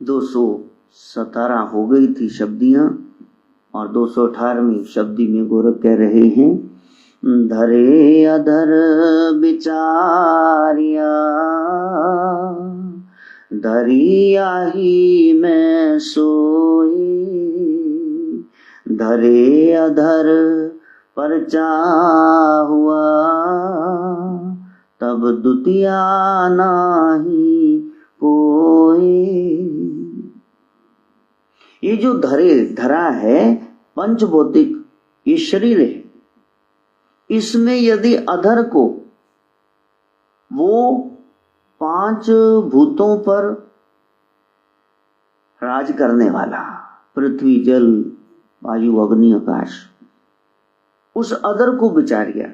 217 हो गई थी शब्दियां और 218वीं शब्दी में गोरख कह रहे हैं, धरे अधर विचारिया धरिया ही मैं सोई, धरे अधर परचा हुआ तब दुतिया नाही कोई। ये जो धरा है पंच भौतिक, ये शरीर है। इसमें यदि अधर को वो 5 भूतों पर राज करने वाला, पृथ्वी जल वायु अग्नि आकाश, उस अधर को विचारिया।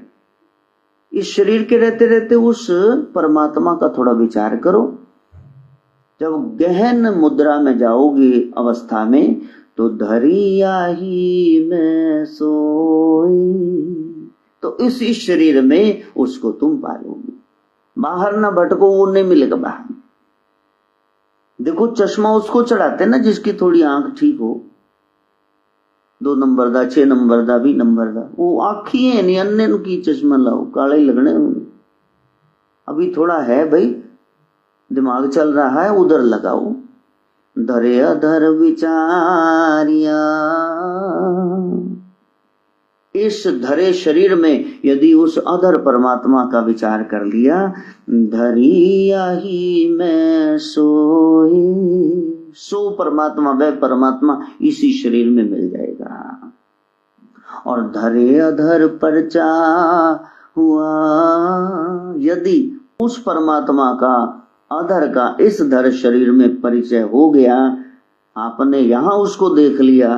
इस शरीर के रहते रहते उस परमात्मा का थोड़ा विचार करो। जब गहन मुद्रा में जाओगे अवस्था में, तो धरिया ही मैं सोई, तो इस शरीर में उसको तुम पालोगे। बाहर ना भटको, वो नहीं मिलेगा बाहर। देखो चश्मा उसको चढ़ाते ना जिसकी थोड़ी आंख ठीक हो, 2 नंबर दा 6 नंबर दा 20 नंबर दा, वो आखी है नहीं, अन्य की चश्मा लाओ, काले लगने। अभी थोड़ा है भाई, दिमाग चल रहा है, उधर लगाओ। धरे अधर विचारिया, इस धरे शरीर में यदि उस अधर परमात्मा का विचार कर लिया, धरिया ही मैं सोई, सो परमात्मा, वह परमात्मा इसी शरीर में मिल जाएगा। और धरे अधर परचा हुआ, यदि उस परमात्मा का अधर का इस धर शरीर में परिचय हो गया, आपने यहां उसको देख लिया,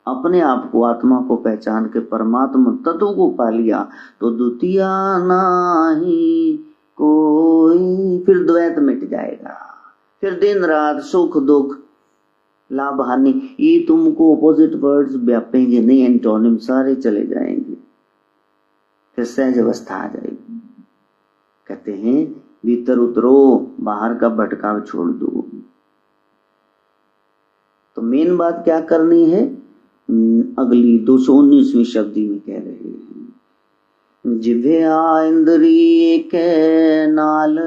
अपने आप को, आत्मा को पहचान के परमात्मा तत्व को पा लिया, तो द्वितीय नाही कोई, फिर द्वैत मिट जाएगा। फिर दिन रात सुख दुख लाभ हानि, ये तुमको ऑपोजिट वर्ड्स व्यापेंगे नहीं, एंटोनिम सारे चले जाएंगे, फिर सहज अवस्था आ जाएगी। कहते हैं भीतर उतरो, बाहर का भटकाव छोड़ दो। तो मेन बात क्या करनी है, अगली 219वीं शब्दी में कह रहे हैं, जिभ्या इंद्रिय के नाल,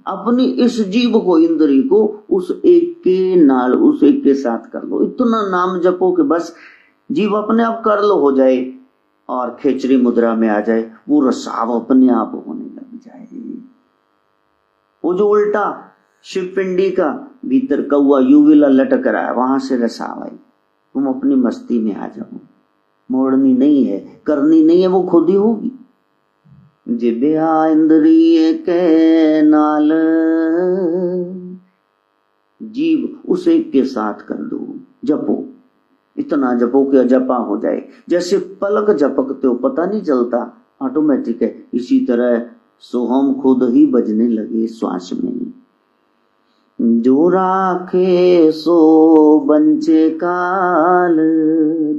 अपनी इस जीव को, इंद्रिय को उस एक के नाल, उस एक के साथ कर लो। इतना नाम जपो कि बस जीव अपने आप कर लो हो जाए और खेचरी मुद्रा में आ जाए, वो रसाव अपने आप होने लग जाए। वो जो उल्टा शिवपिंडी का भीतर कौआ युविला लटक रहा है, वहां से रसाव आई, तुम अपनी मस्ती में आ जाओ। मोड़नी नहीं है, करनी नहीं है, वो खुद ही होगी। जिभ्या इंद्रिय के नाल, जीव उस एक के साथ कर दो, जपो, इतना जपो कि अजपा हो जाए। जैसे पलक झपकते हो पता नहीं चलता, ऑटोमेटिक है, इसी तरह सोहम खुद ही बजने लगे श्वास में। जो राखे सो बंचे काल,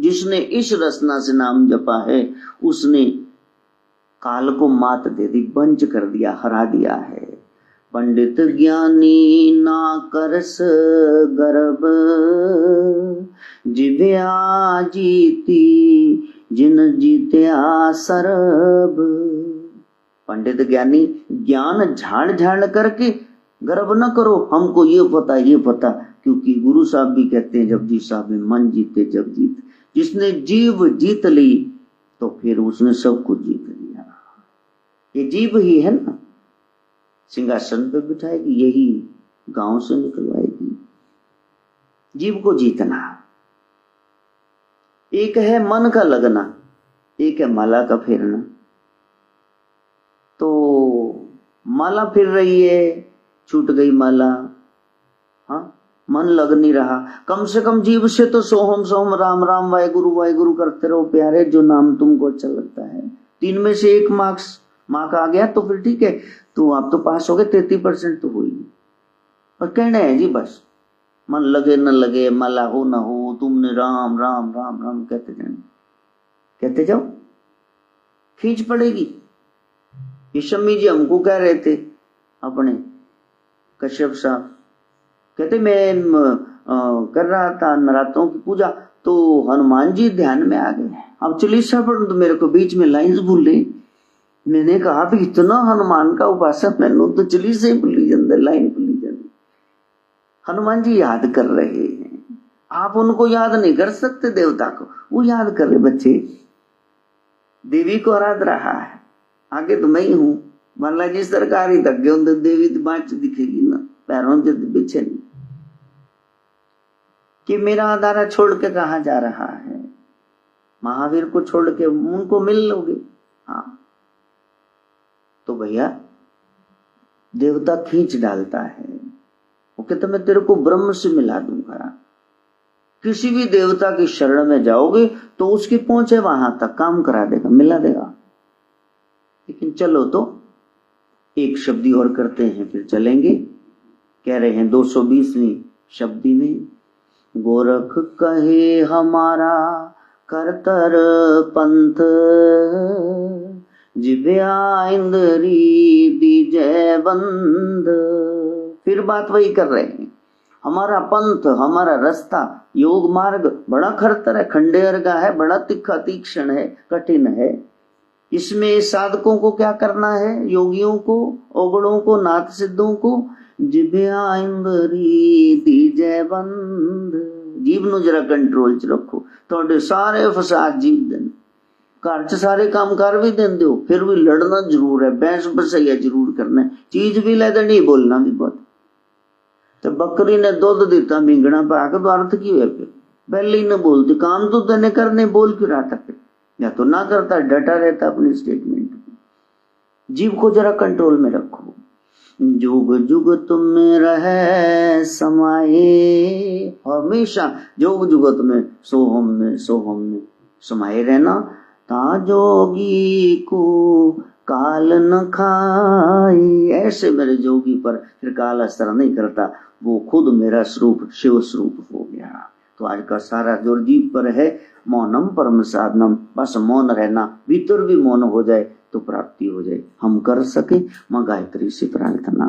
जिसने इस रसना से नाम जपा है उसने काल को मात दे दी, बंच कर दिया, हरा दिया है। पंडित ज्ञानी ना करस गर्भ, जिभ्या जीती जिन जीत्या सरब। पंडित ज्ञानी ज्ञान झाड़ झाड़ करके गर्व न करो, हमको ये पता, क्योंकि गुरु साहब भी कहते हैं जपजी साहब में, मन जीते जब जीत। जिसने जीव जीत ली तो फिर उसने सब कुछ जीत लिया। ये जीव ही है ना, सिंहासन पे बिठाएगी, यही गांव से निकलवाएगी। जीव को जीतना, एक है मन का लगना, एक है माला का फेरना। तो माला फिर रही है, छूट गई माला, हाँ, मन लग नहीं रहा। कम से कम जीव से तो सोहम सोहम राम राम वाहेगुरु करते रहो प्यारे, जो नाम तुमको अच्छा लगता है। 3 में से 1 मार्क आ गया तो फिर ठीक है, तो आप तो पास हो गए, 33% तो हुई। और कहना है जी बस, मन लगे न लगे, माला हो न हो, तुमने राम राम राम राम कहते जाओ, खींच पड़ेगी। ये शम्मी जी हमको कह रहे थे, अपने कश्यप साहब कहते मैं कर रहा था नवरात्रों की पूजा, तो हनुमान जी ध्यान में आ गए। अब चालीसा पढ़ तो मेरे को बीच में लाइन्स भूल गई। मैंने कहा भी इतना हनुमान का उपासक मैंने तो चालीसा ही भूली जाते, लाइन भूली जाती। हनुमान जी याद कर रहे हैं, आप उनको याद नहीं कर सकते, देवता को वो याद कर रहे। बच्चे देवी को आराध रहा है, आगे तो मैं ही हूं। बालाजी सरकारी तक गए तो देवी तो बाँच दिखेगी ना, पैरों से पीछे नहीं। कि मेरा आधारा छोड़ के कहा जा रहा है, महावीर को छोड़ के उनको मिल लोगे। हाँ तो भैया देवता खींच डालता है, वो कहता मैं तेरे को ब्रह्म से मिला दूंगा। किसी भी देवता की शरण में जाओगे तो उसकी पहुंचे वहां तक काम करा देगा, मिला देगा। लेकिन चलो तो एक शब्दी और करते हैं फिर चलेंगे। कह रहे हैं 220वीं शब्दी में, गोरख कहे हमारा करतर पंथ, जिव्या इंद्री दीजय बंद। फिर बात वही कर रहे हैं, हमारा पंथ, हमारा रास्ता, योग मार्ग बड़ा खरतर है, खंडेर का है, बड़ा तिखा तीक्ष्ण है, कठिन है। इसमें साधकों को क्या करना है, योगियों को, औगणों को, नाथ सिद्धों को, जिव्या इंद्री दीजय बंद। जीव नु जरा कंट्रोल च रखो, थोड़े सारे फसाद जीव देन, घर च सारे काम कर भी देंदे हो, फिर भी लड़ना जरूर है, बहस बसैया जरूर करना है, चीज भी ले देनी, बोलना भी बहुत। तो बकरी ने दूध दिता मींगना पाक, तो अर्थ की है फिर पहले ही न बोलती, काम तो तेने करने, बोल क्यों रहा था फिर? या तो ना करता, डटा रहता अपनी स्टेटमेंट। जीव को जरा कंट्रोल में रखो। जुग जुग तुम रहे समाये, हमेशा जुग जुगत में सोहम में समाये रहना। ता जोगी को काल न खाई, ऐसे मेरे जोगी पर फिर काल असर नहीं करता, वो खुद मेरा स्वरूप शिव स्वरूप हो गया। तो आज का सारा जो जीव पर है, मौनम परम साधनम, बस मौन रहना, भीतर भी मौन हो जाए तो प्राप्ति हो जाए। हम कर सके, मां गायत्री से प्रार्थना।